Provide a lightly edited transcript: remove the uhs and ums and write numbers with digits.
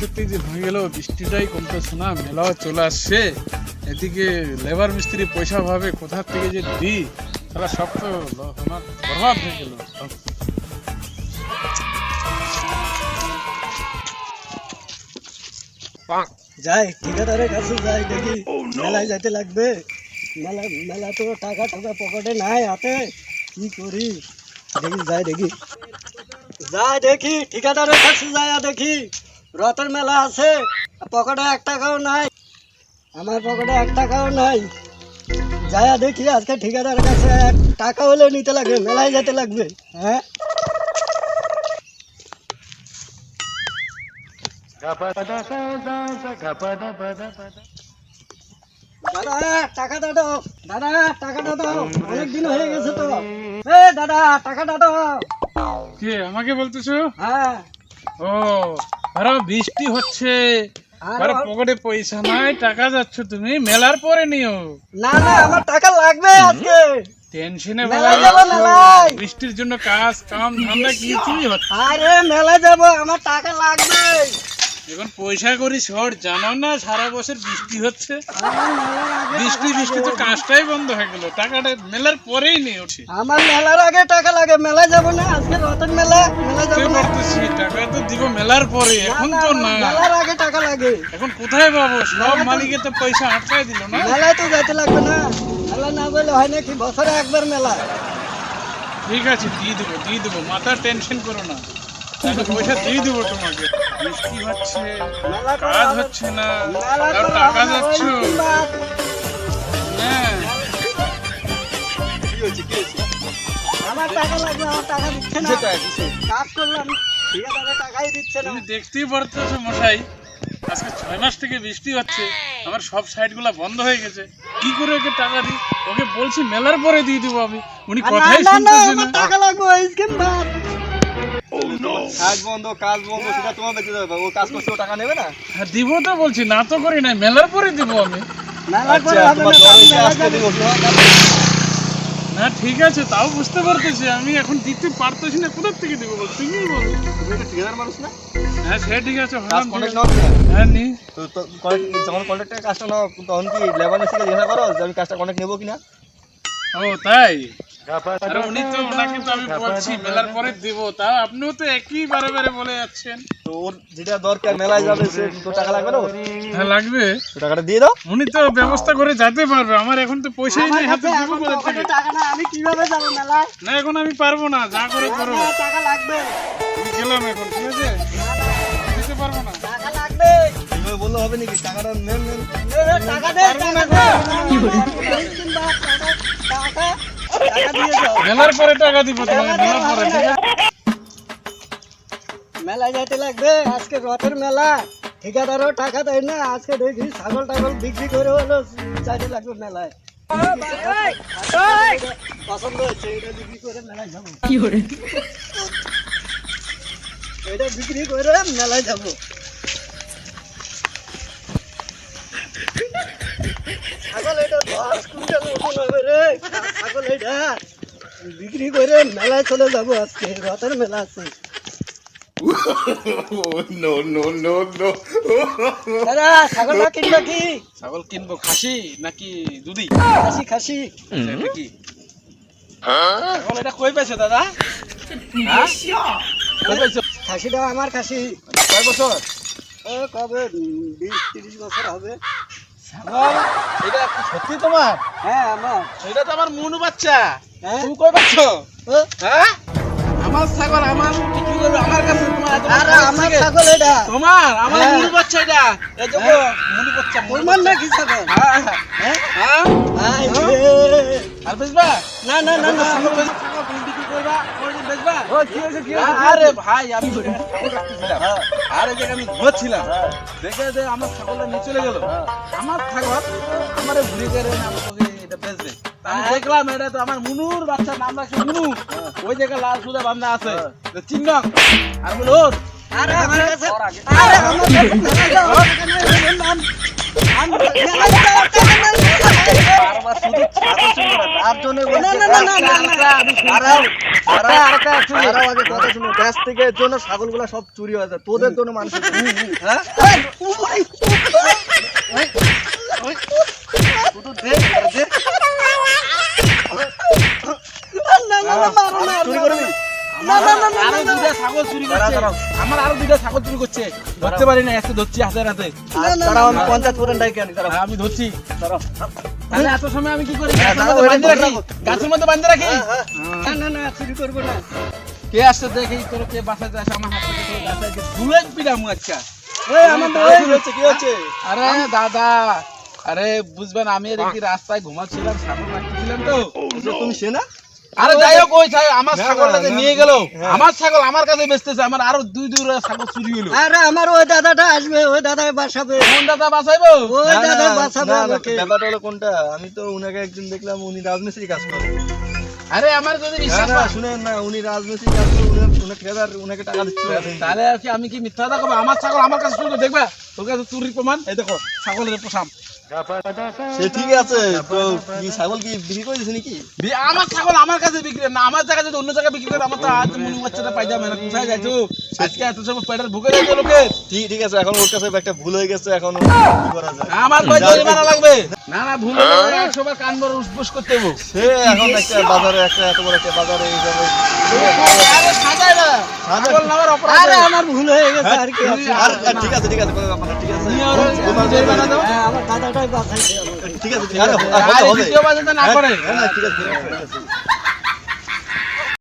সত্যি যে ভেঙে গেল, বৃষ্টিটাই কমতেছে না, মেলাও চলে আসছে। এদিকে লেবার মিস্ত্রি পয়সা ভাবে কোথা থেকে যে দিই, তারা সব তো আমার বরবাদ হয়ে গেল। যাই ঠিকাদারের কাছে যাই, দেখি মেলায় যাইতে লাগবে। মেলা মেলা তো টাকা টাকা পকেটে নাই হাতে, কি করি? দেখি দেখি ঠিকাদারের কাছে যাই, দেখি রথের মেলা আছে, পকেটে 1 টাকাও নাই, আমার পকেটে 1 টাকাও নাই। যাই দেখি আজকে ঠিকাদারের কাছে 1 টাকা হলেও নিতে লাগবে, মেলায় যেতে লাগবে। হ্যাঁ, দাদা টাকাটা দাও, দাদা টাকাটা দাও, অনেকদিন হয়ে গেছে তো। দাদা টাকাটা দাও। কে আমাকে বলতেছো? হ্যাঁ। ও, আরে বৃষ্টি হচ্ছে, আরে পকেটে পয়সা নাই, টাকা যাচ্ছ তুমি, মেলার পরে নিও। না না, আমার টাকা লাগবে আজকে। টেনশনে মেলায় যাবো, মেলায়। বৃষ্টির জন্য কাজ কাম ধান্দা কিছুই হচ্ছে। আরে মেলায় যাব, আমার টাকা লাগবে। এখন পয়সা করি শর্ট, জানো না সারা বছর বৃষ্টি হচ্ছে, বৃষ্টি তো কাজটাই বন্ধ হয়ে গেল। টাকাটা মেলার পরেই নিয়ে উঠি। আমার মেলার আগে টাকা লাগে, মেলায় যাব না আজকে, রথের মেলা, মেলায় যাব না। টাকা তো দিব মেলার পরে, এখন তো না, মেলার আগে টাকা লাগে। এখন কোথায় পাবো? সব মালিকের তো পয়সা আটকাই দিল না। মেলায় তো যেতে লাগবে না, মেলা না বলে হয় নাকি? বছরে একবার মেলা। ঠিক আছে, দিয়ে দেবো, মাথা টেনশন করো না, পয়সা দিয়ে দেবো তোমাকে। বৃষ্টি হচ্ছে, কাজ হচ্ছে না, আর টাকা যাচ্ছ। হ্যাঁ, আমার টাকা লাগবে, আমার টাকা দিচ্ছে না। কাজ করলাম, ঠিকাদারের টাকাই দিচ্ছে না। তুমি দেখতেই পারতেছো মশাই, আজকে 6 মাস থেকে বৃষ্টি হচ্ছে, আমার সব সাইড গুলা বন্ধ হয়ে গেছে। কি করে ওকে টাকা দিই? ওকে বলছি মেলার পরে দিয়ে দেবো আমি, উনি কথাই শুনতেছে না। টাকা লাগবে, স্কিম বাদ। কাজ বন্ধ সেটা তোমার দেখতে যাবে, ও কাজ করছে, ও টাকা নেবে না। হ্যাঁ দিব তো বলছি, না তো করি না, মেলার পরে দিব আমি। মেলার পরে হবে না, মেলায় যাবো। না ঠিক আছে, তাও বুঝতে পারতেছি, আমি এখন দিতে পারতেছি না, কোথা থেকে দিব বল, তুমি বলো। তুমি একটা ঠিকাদার মানুষ না? হ্যাঁ সে ঠিক আছে, কাজ কন্ট্রাক্ট নাও না? হ্যাঁ নি। তো যখন কন্ট্রাক্টের কাজটা নাও, তখন কি লেবার মিস্ত্রিকে জিজ্ঞাসা করো যে আমি কাজটা কন্ট্রাক্ট নেবো কিনা? ও তাই? আরে উনি তো, ওনাকে তো আমি বলছি মেলার পরে দিব, তা আপনিও তো একই বারে বারে বলে যাচ্ছেন। তো ওর যেটা দরকার মেলায় যাবে, সে তো টাকা লাগবে না? হ্যাঁ লাগবে, তো টাকাটা দিয়ে দাও। উনি তো ব্যবস্থা করে যেতে পারবে, আমার এখন তো পয়সাই নেই হাতে, দিব এখন কোথা থেকে? পকেটে টাকা না, আমি কিভাবে যাবো মেলায়? না এখন আমি পারবো না, যা করে করো। না, টাকা লাগবে, আমি গেলাম এখন, ঠিক আছে, দিতে পারবো না। টাকা লাগবে। এইভাবে বললে হবে নাকি? টাকাটা নেন। টাকা দে, টাকা দে। স্কিম বাদ, টাকা দিয়ে যাও। মেলার পরে টাকা দিব তোমাকে, মেলার পরে, ঠিক আছে? মেলায় যাইতে লাগবে, আজকে রথের মেলা, ঠিকাদারও টাকা দেয় না। আজকে দেখি ছাগল টাগল বিক্রি করে হলো যাইতে লাগবে মেলায়। পছন্দ হচ্ছে, এটা বিক্রি করে মেলায় যাবো। এটা বিক্রি করে মেলায় যাবো। ছাগল এটা 10 কুইন্টাল ওজন হবে রে, ছাগল এটা বিক্রি করে মেলায় চলে যাবো, আজকে রথের মেলা আছে। দাদা ছাগলটা কিনবা কি? ছাগল কিনবো, খাসি নাকি দুধি? খাসি খাসি। এটা কি ছাগল? এটা কই পাইছো দাদা? হ্যাঁ? কই পাইছো? খাসিটা আমার খাসি। কয় বছর? ও কবে 20-30 বছর হবে। ছাগল এটা কি সত্যি তোমার? হ্যাঁ আমার। এটা তো আমার মুনু বাচ্চা। হ্যাঁ? তুমি কই পাচ্ছো? ও, হ্যাঁ, আমার ছাগল আমার বিক্রি করবে আমার কাছে, তোমার এত বড় আরে আমার থেকে? ছাগল এটা। তোমার? আমার হ্যাঁ। মুনু বাচ্চা এটা, এই দেখো হ্যাঁ। মুনু বাচ্চা, মুনু তোমার বাচ্চা। নাকি ছাগল? হ্যাঁ হ্যাঁ হ্যাঁ? হ্যাঁ। আই রে। আর বেচবা? না না না না। ছাগল ছাগল তুমি বিক্রি করবা, কোনদিন বেচবা? ও কি হয়েছে কি হয়েছে? আরে ভাই আমি ছাগল রাখতেছিলাম, আর এই জায়গায় আমি ঘুরছিলাম, দেখে যে আমার ছাগলটা নিয়ে চলে গেল। আমার ছাগল আমার ঘুরে গেলে আমাকে এটা বেচবে। আমি দেখলাম এটা তো আমার মুনুর বাচ্চা, নাম রাখছে মুনু, ওই জায়গায় লাল সুদা বান্ধা আছে, তো চিহ্ন। আর বলো ওর, আরে আমার কাছে, আরে আমার কাছে মেলায় যাও, টাকা নাই, ওর নাম। আমি মেলায় যাও, টাকা নাই। বারবার শুধু ছাগল চুরি করে, তার জন্য না, না, না, না, না, না, না। আমি শুনলাম। তারাও আগে কথা শুনো, ব্যাস থেকে এর জন্য ছাগলগুলো সব চুরি হয়ে যায়, তোদের জন্য মানুষ হ্যাঁ শুধু দে, দে। চুরি করবি? আরো দুইটা ছাগল চুরি করছে দাঁড়াও। আমার আরো দুইটা ছাগল চুরি করছে ধরতে পারি না আজকে ধরছি হাতে হাতে দাঁড়াও, আমি পঞ্চায়েত প্রধান ডাইকে আনি, দাঁড়াও। আমি ধরছি দাঁড়াও। তাহলে এত সময় আমি কি করি হ্যাঁ, গাছের দাঁড়াও, মধ্যে এটা বাঁধে ধরে রাখি রাখো। গাছের মধ্যে বাঁধে রাখি না চুরি করবো না। কে আসছে দেখি তোর কে বাঁচাতে আসে আমার হাত থেকে তোর গাছে ধুলে পিটামু আজকা কি হচ্ছে, কি হচ্ছে? আরে দাদা আরে বুঝবেন আমি দেখি রাস্তায় ঘুমাচ্ছিলাম ছাগল রাখতেছিলাম তো তুমি সে না? আরে যাই হোক ওই আমার না, ছাগলটাকে না, নিয়ে গেল হ্যাঁ। আমার ছাগল আমার কাছে বেচতেছে আমার আরো দুই ছাগল চুরি হলো আরে আমার ওই দাদাটা আসবে, ওই দাদাই বাঁচাবে, কোন দাদা বাঁচাইবো ওই না, দাদা না, বাঁচাবে না, না, আমাকে। ব্যাপারটা হলো কোনটা, আমি তো উনাকে একদিন দেখলাম উনি রাজমিস্ত্রি কাজ করে। আরে আমার যদি না, বিশ্বাস না, হয় শুনেন না, উনি রাজমিস্ত্রি কাজ করে, উনাকে ঠিকাদার, উনাকে টাকা দিচ্ছিল। তাহলে আর কি আমি কি মিথ্যা কথা কব আমার ছাগল আমার কাছে চুরি করে দেখবা তোর কাছে চুরির প্রমাণ এই দেখো ছাগলের পোষাম সে ঠিক আছে, তো কি ছাগল কি বিক্রি করে দিছে নাকি? আমার ছাগল আমার কাছে বিক্রি না আমার জায়গায় যদি অন্য জায়গায় বিক্রি করে আমার তো আজ মনে হচ্ছে না পাই যাবে না কোথায় যাইছো আজকে এত সময় পেটের ভুকে যাইছো লোকে ঠিক আছে, এখন ওর কাছে একটা ভুল হয়ে গেছে, এখন কি করা যায়? আমার কই জরিমানা লাগবে না না ভুল হলে 100 বার কান বড় উসবুস করতে হবে সে এখন একটা বাজারে, একটা এত বড় একটা বাজারে এই যাবে। আরে সাজাই না ছাগল নেওয়ার অপরাধ আরে আমার ভুল হয়ে গেছে, আর কি আছে? আর ঠিক আছে, ঠিক আছে, কোনো ব্যাপার না, ঠিক আছে। তুমি ওর জরিমানা দাও হ্যাঁ, আমার দাদাটাই বাঁচাইছে আমাকে। ঠিক আছে, ঠিক আছে, আর হবে, হবে। দ্বিতীয়বার যাতে না করে হ্যাঁ, ঠিক আছে, ঠিক আছে।